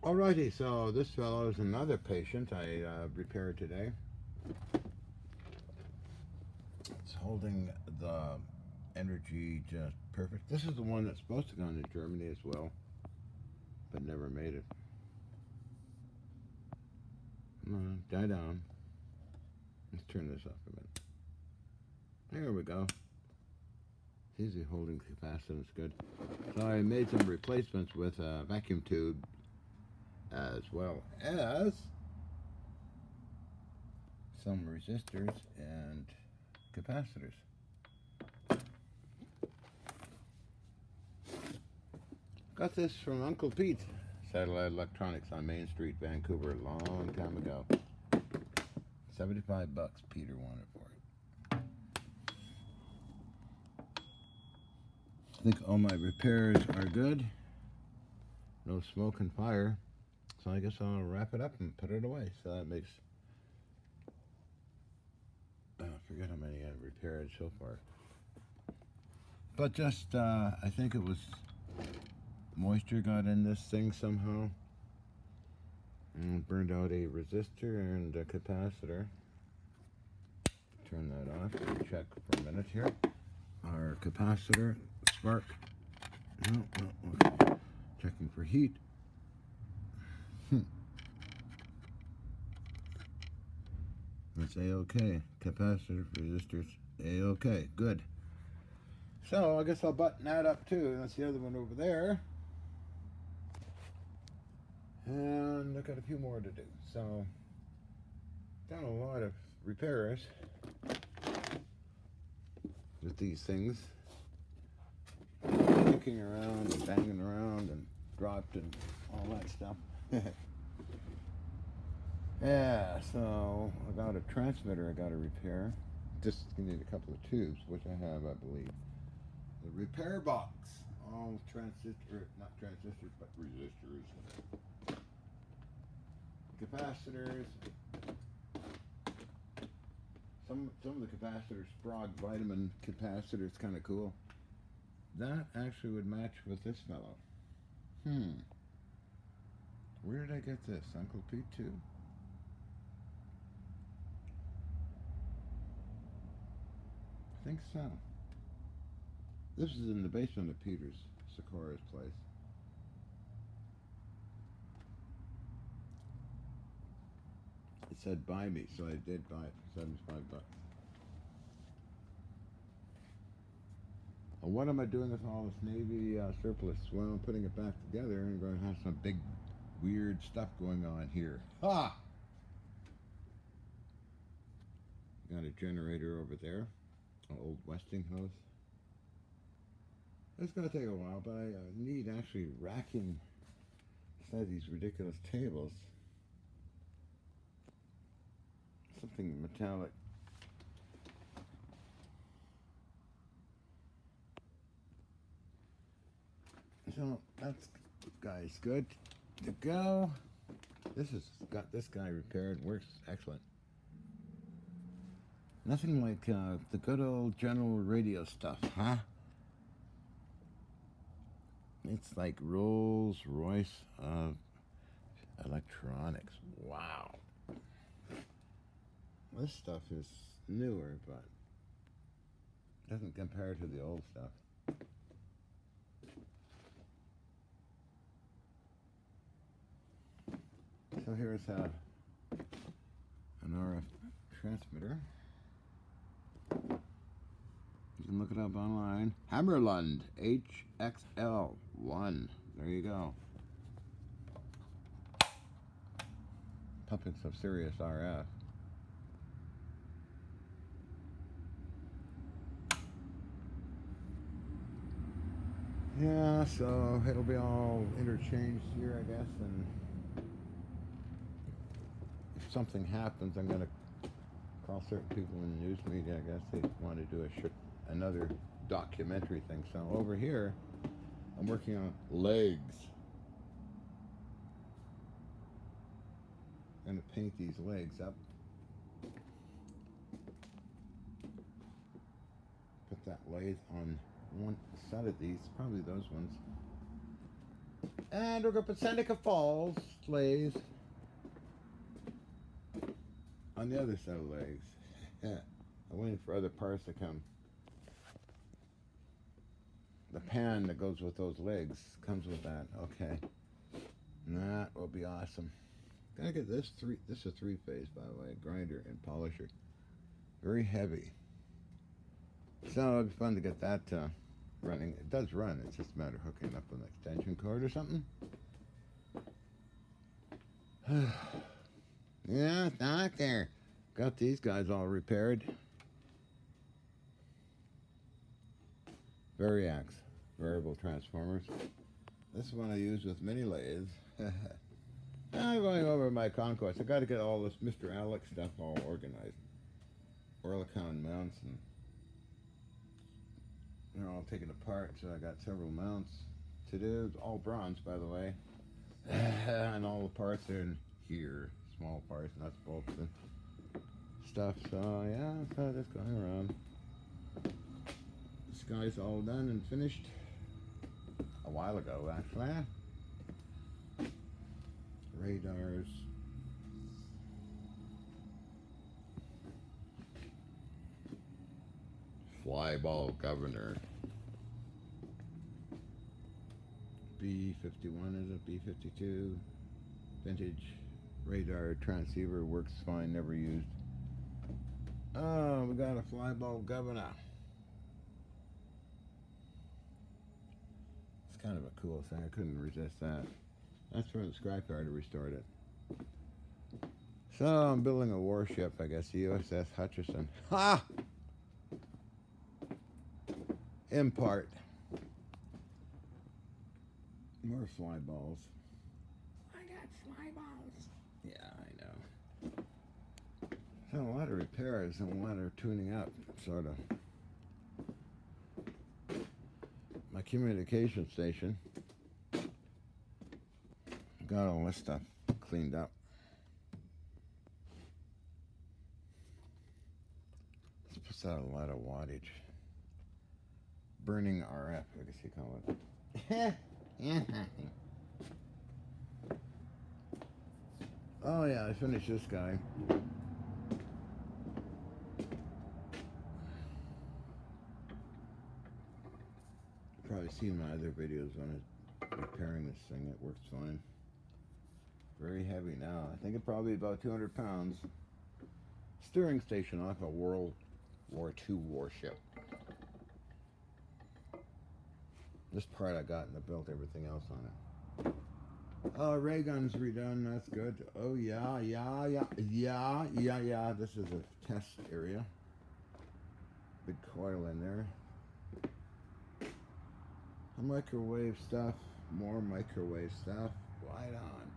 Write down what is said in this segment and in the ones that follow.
Alrighty, so this fellow is another patient I repaired today. It's holding the energy just perfect. This is the one that's supposed to go into Germany as well, but never made it. Come on, die down. Let's turn this off a minute. There we go. It's easy holding capacitance good. So I made some replacements with a vacuum tube as well as some resistors and capacitors. Got this from Uncle Pete, Satellite Electronics on Main Street, Vancouver, a long time ago. $75 Peter wanted for it. I think all my repairs are good. No smoke and fire. So I guess I'll wrap it up and put it away. So that makes, I forget how many I've repaired so far. But just, I think it was moisture got in this thing somehow. And burned out a resistor and a capacitor. Turn that off and check for a minute here. Our capacitor, spark. No, okay. Checking for heat. That's A-OK. Capacitor, resistors, A-OK. Good. So I guess I'll button that up too. That's the other one over there. And I've got a few more to do. So, done a lot of repairs with these things. Kicking around and banging around and dropped and all that stuff. Yeah, so I got a transmitter I got to repair. Just need a couple of tubes, which I have, I believe. The repair box. All transistor, not transistors, but resistors. Capacitors. Some of the capacitors, Sprague vitamin capacitors, kind of cool. That actually would match with this fellow. Where did I get this? Uncle Pete too? I think so. This is in the basement of Peter's, Sikora's place. It said buy me, so I did buy it for $75. What am I doing with all this Navy surplus? Well, I'm putting it back together and going to have some big, weird stuff going on here. Ha! Got a generator over there, an old Westinghouse. It's going to take a while, but I need actually racking inside these ridiculous tables. Something metallic. So that's guy's good to go. This has got this guy repaired. Works excellent. Nothing like the good old general radio stuff, huh? It's like Rolls Royce of electronics. Wow. This stuff is newer, but doesn't compare to the old stuff. So here's an RF transmitter. You can look it up online. Hammerlund HXL1. There you go. Pumping some serious RF. Yeah, so it'll be all interchanged here, I guess, and if something happens, I'm going to call certain people in the news media. I guess they want to do another documentary thing. So over here, I'm working on legs. I'm going to paint these legs up. Put that lathe on one side of these, probably those ones. And we're going to put Seneca Falls legs on the other set of legs. I'm waiting for other parts to come. The pan that goes with those legs comes with that. Okay. That will be awesome. Gotta get this this is a 3-phase, by the way, grinder and polisher. Very heavy. So it'll be fun to get that running. It does run, it's just a matter of hooking it up with an extension cord or something. Yeah, it's not there. Got these guys all repaired. Variacs, variable transformers. This is one I use with mini lathes. I'm going over my conquest. I got to get all this Mr. Alex stuff all organized. Oerlikon mounts, and they're all taken apart. So I got several mounts to do. It's all bronze, by the way, and all the parts are in here. Small parts, nuts, bolts, and stuff. So yeah, so just going around. This guy's all done and finished a while ago, actually. Radars. Flyball governor. B51 is it? B52. Vintage radar transceiver, works fine, never used. Oh, we got a flyball governor. It's kind of a cool thing. I couldn't resist that. That's from the scrapyard. I restored it. So I'm building a warship, I guess, the USS Hutchison. Ha! Impart. More fly balls. I got fly balls. Yeah, I know. So a lot of repairs and a lot of tuning up, sort of. My communication station. Got all this stuff cleaned up. This puts out a lot of wattage. Burning RF, I guess you call it. Oh yeah, I finished this guy. You've probably seen my other videos on it, repairing this thing. It works fine. Very heavy now. I think it's probably about 200 pounds. Steering station off a World War II warship. This part I got and I built everything else on it. Oh, ray gun's redone. That's good. Oh yeah. This is a test area. Big coil in there. Microwave stuff. More microwave stuff. Right on.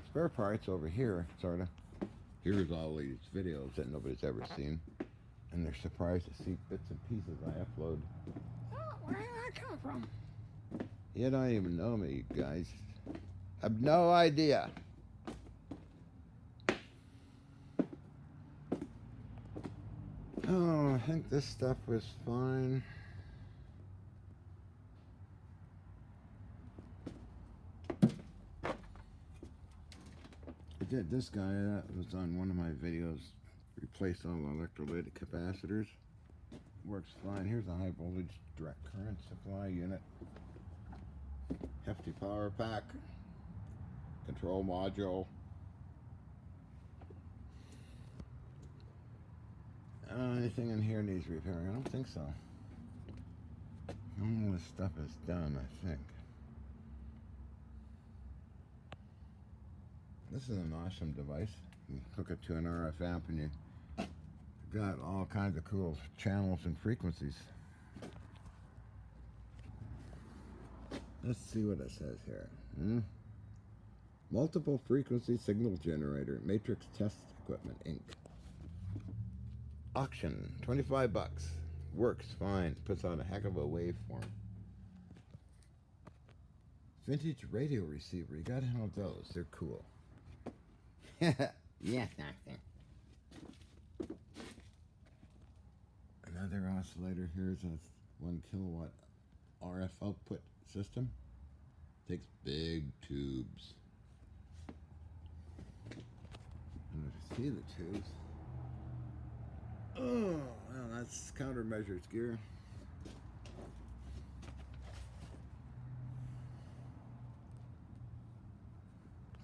Spare parts over here, sort of. Here's all these videos that nobody's ever seen. And they're surprised to see bits and pieces I upload. Oh, where did that come from? You don't even know me, you guys. I have no idea. Oh, I think this stuff was fine. I did this guy, that was on one of my videos. Replaced all the electrolytic capacitors. Works fine. Here's a high voltage direct current supply unit. Hefty power pack. Control module. Anything in here needs repairing? I don't think so. All this stuff is done, I think. This is an awesome device. You hook it to an RF amp and you got all kinds of cool channels and frequencies. Let's see what it says here. Multiple frequency signal generator, matrix test equipment, Inc. Auction, 25 bucks. Works fine. Puts on a heck of a waveform. Vintage radio receiver. You gotta have those. They're cool. Yes, nothing. Another oscillator. Here's a 1 kilowatt RF output system. Takes big tubes. And to see the tubes. Oh, well, that's countermeasures gear.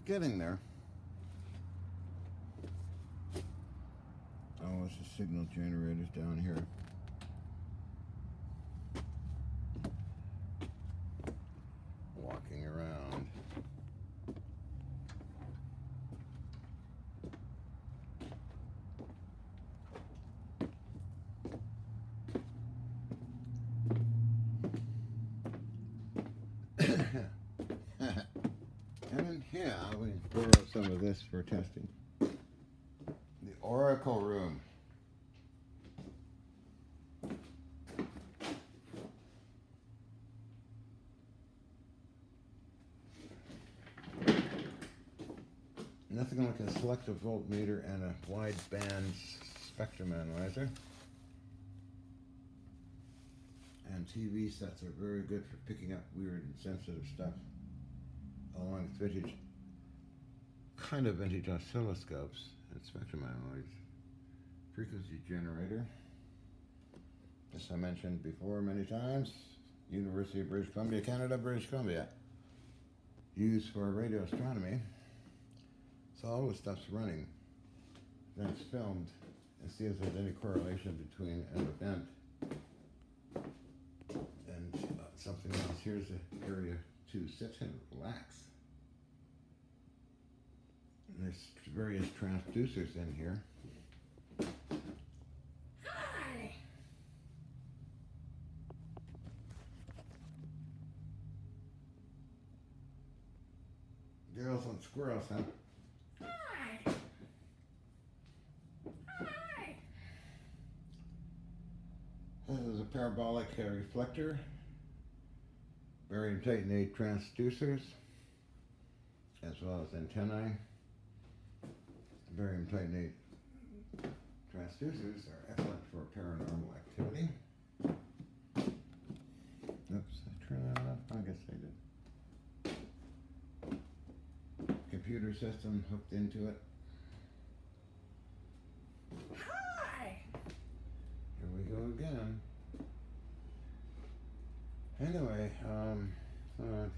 Getting there. Oh, it's the signal generators down here. Walking around. And in here, we borrow some of this for testing. The Oracle room. Nothing like a selective voltmeter and a wide band spectrum analyzer. And TV sets are very good for picking up weird and sensitive stuff, along with vintage, kind of vintage oscilloscopes and spectrum analyzers. Frequency generator. As I mentioned before many times, University of British Columbia, Canada, British Columbia. Used for radio astronomy. So all this stuff's running. Then it's filmed and see if there's any correlation between an event and something else. Here's the area to sit and relax. And there's various transducers in here. Hi! Girls and squirrels, huh? Hi! Hi! This is a parabolic reflector. Barium titanate transducers, as well as antennae. Barium titanate transducers are excellent for paranormal activity. Oops, I turned that off? I guess I did. Computer system hooked into it. Hi! Here we go again. Anyway,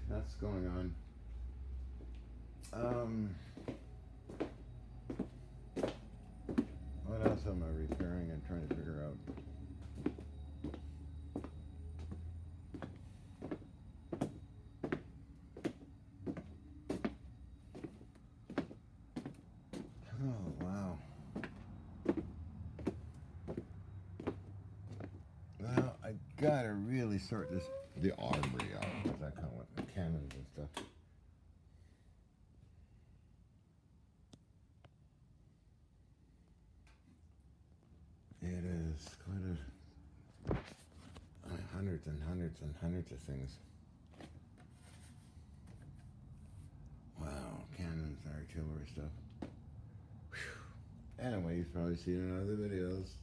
that's going on. What else am I repairing and trying to figure out? Oh, wow. Well, I gotta really sort the armory out, as I call it, the cannons and stuff. It is quite hundreds and hundreds and hundreds of things. Wow, cannons, artillery stuff. Whew. Anyway, you've probably seen it in other videos.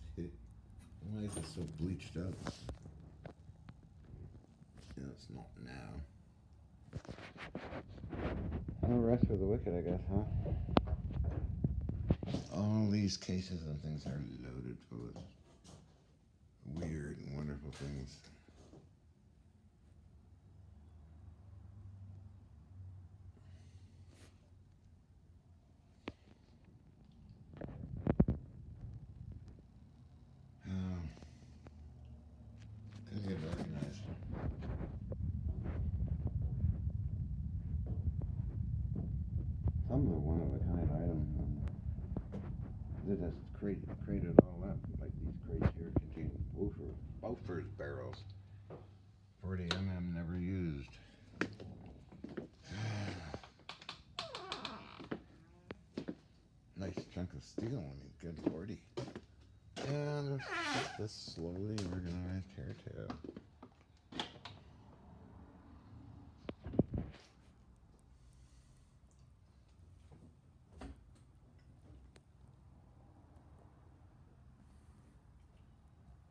Why is it so bleached up? No, it's not now. No rest for the wicked, I guess, huh? All these cases and things are loaded full of weird and wonderful things. Gotta get organized. Some of the one-of-a-kind items. They just crated all up. Like these crates here contain Bofors barrels. 40 mm never used. Nice chunk of steel. I mean, good lordy. And there's this slowly organized here too.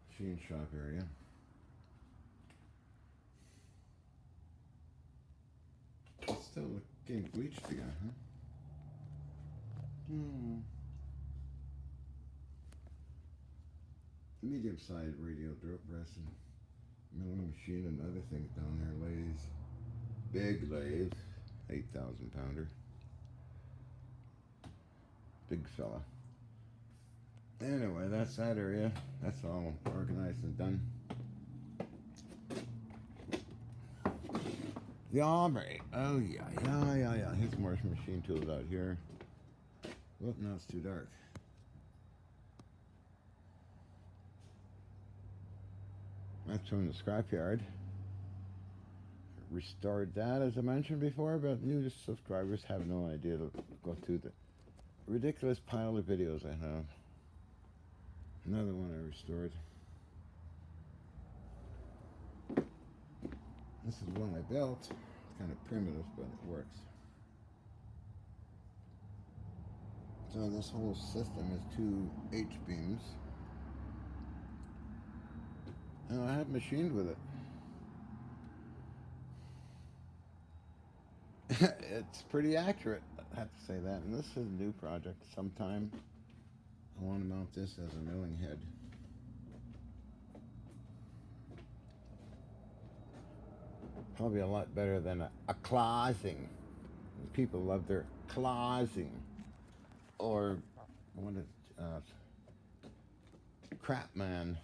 Machine shop area. Getting bleached again, huh? Medium-sized radial drill press and milling machine and other things down there. Lathes. Big lathe. 8,000 pounder. Big fella. Anyway, that's that area. That's all organized and done. The Aubrey. Oh yeah. Here's more machine tools out here. Whoop, now it's too dark. That's from the scrapyard. Restored that, as I mentioned before, but new subscribers have no idea to go through the ridiculous pile of videos I have. Another one I restored. This is one I built. It's kind of primitive, but it works. So this whole system is 2 H-beams. And I have machined with it. It's pretty accurate, I have to say that. And this is a new project. Sometime I want to mount this as a milling head. Probably a lot better than a clawsing. People love their clawsing. Or what is crap man.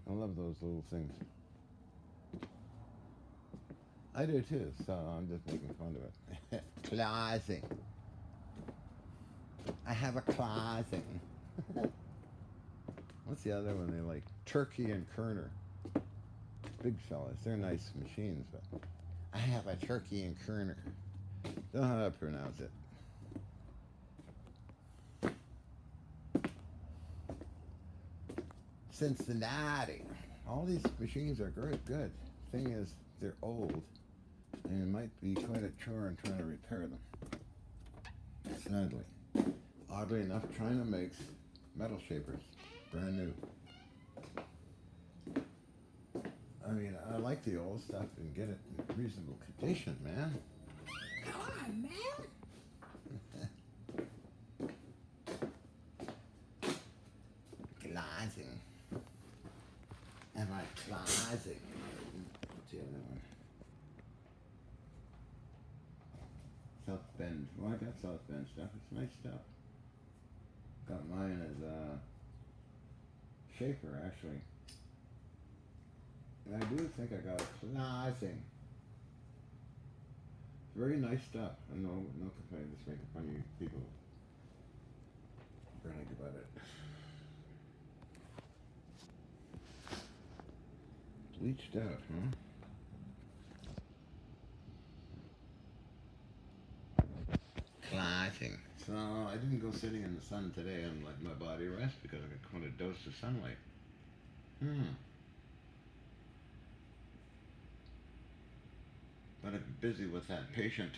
I love those little things. I do too, so I'm just making fun of it. Clawsing. I have a clawsing. What's the other one they like? Turkey and Kerner. Big fellas. They're nice machines, but I have a Turkey and Kerner. Don't know how to pronounce it. Cincinnati. All these machines are good. Thing is, they're old, and it might be quite a chore in trying to repair them. Sadly. Oddly enough, China makes metal shapers, brand new. I mean, I like the old stuff and get it in reasonable condition, man. Come on, man. Glazing. Am I glazing? What's the other one? South Bend. Well, I got South Bend stuff. It's nice stuff. Got mine as a shaper, actually. And I do think I got a glazing. Very nice stuff. No complaint. Just making fun of you people brag about it. Bleached out, huh? Glazing. So I didn't go sitting in the sun today and let my body rest because I got quite a dose of sunlight. But I'm busy with that patient.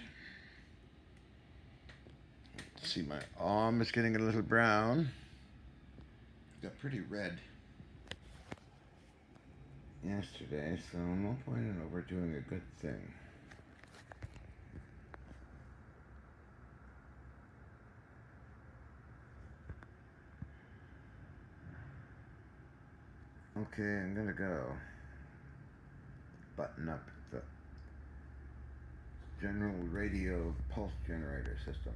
See, my arm is getting a little brown. Got pretty red yesterday, so no point in overdoing a good thing. Okay, I'm gonna go button up the general radio pulse generator system.